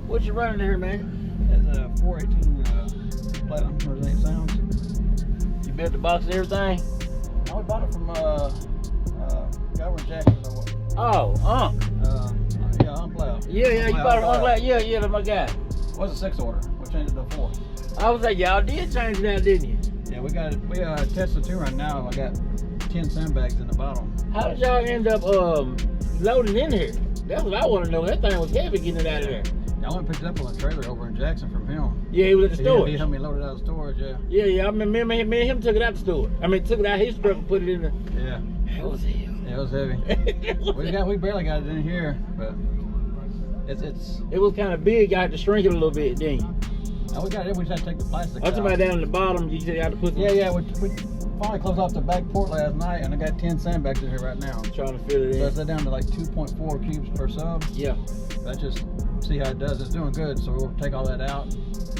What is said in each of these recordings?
What you running here, man? It's a 418 Platinum Resonate Sounds. You built the box and everything? I bought it from Governor Jackson. Oh, Yeah, UNKER. Yeah, you bought it from UNKER. Yeah, that's my guy. What's the 6 order? We changed it to 4. I was like, y'all did change that, didn't you? Yeah, we tested 2 right now. I got 10 sandbags in the bottom. How did y'all end up loading in here? That's what I want to know. That thing was heavy getting it out of there. I went and picked it up on a trailer over in Jackson from him. Yeah, he was at the storage. He helped me load it out of storage, yeah. Yeah, I remember me and him took it out the store. I mean, took it out his truck and put it in the... Yeah. That was heavy. Yeah, it was heavy. we barely got it in here, but it's... It was kind of big. I had to shrink it a little bit, didn't you? No, we got it. We just had to take the plastic out. I'm talking about down at the bottom. You said you had to put some... Yeah, we finally closed off the back port last night, and I got 10 sandbags in here right now. Trying to fill it in. So it's down to like 2.4 cubes per sub. Yeah. That's just see how it does. It's doing good, so we'll take all that out,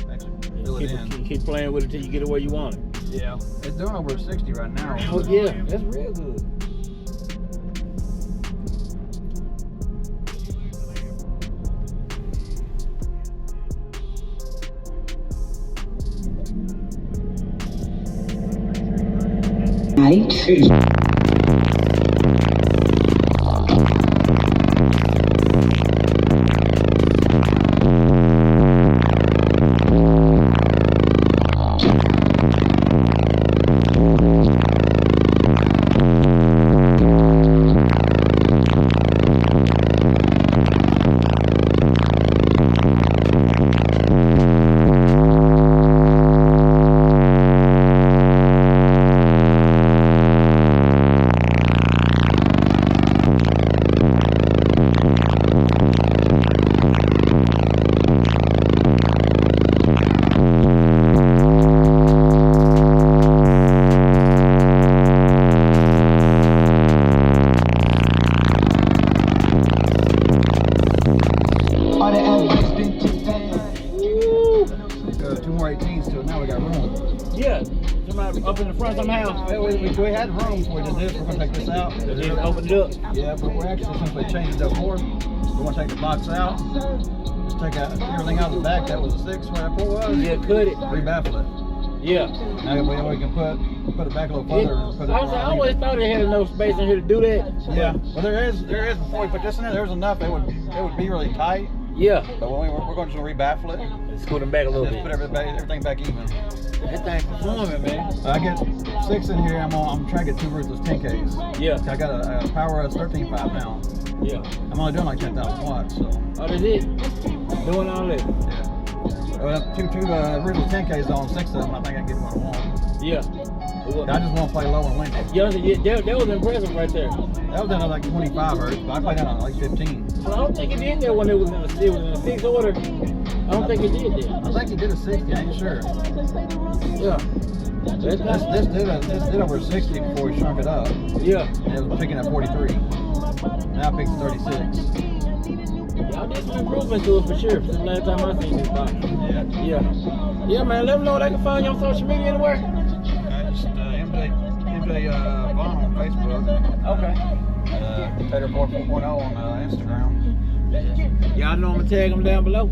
actually fill it in. Keep playing with it till you get it where you want it. Yeah. It's doing over 60 right now. Oh yeah, that's real good. Right. Up in the front somehow. We had room for this. We're going to take this out. Just open it up. Yeah, but we're actually simply changing the port. We're going to take the box out. Just take out everything out of the back. That was a 6 where that port was. Yeah, cut it. Rebaffle it. Yeah. Now we can put it back a little further. I always thought it had enough space in here to do that. Yeah. Well, there is before we put this in there. There's enough. It would be really tight. Yeah. But we're going to rebaffle it. Scoot them back a little bit. Put everything back even. That thing's performing, man. I get 6 in here. I'm trying to get 2 ruthless 10Ks. Yeah. I got a power of 13.5 now. Yeah. I'm only doing like 10,000 watts, so. Oh, that's it? Doing all that? Yeah. Well, 2 ruthless 10Ks on 6 of them. I think I can get what I want. Yeah. I just want to play low and link it. Yeah, that was impressive right there. That was down at like 25 hertz, but I played down at like 15. Well, I don't think it did that when it was in a 6 order. I don't think it did that. I think it did a 60, I ain't sure. Yeah. This did over 60 before we shrunk it up. Yeah. And it was picking at 43. Now it picks 36. Y'all did some improvement to it for sure. Since the last time I seen this box. Yeah. Yeah, man. Let them know they can find you on social media anywhere. Just MJ Vaughn on Facebook. Okay. Tater 4.0 on Instagram. Y'all know I'm gonna tag them down below.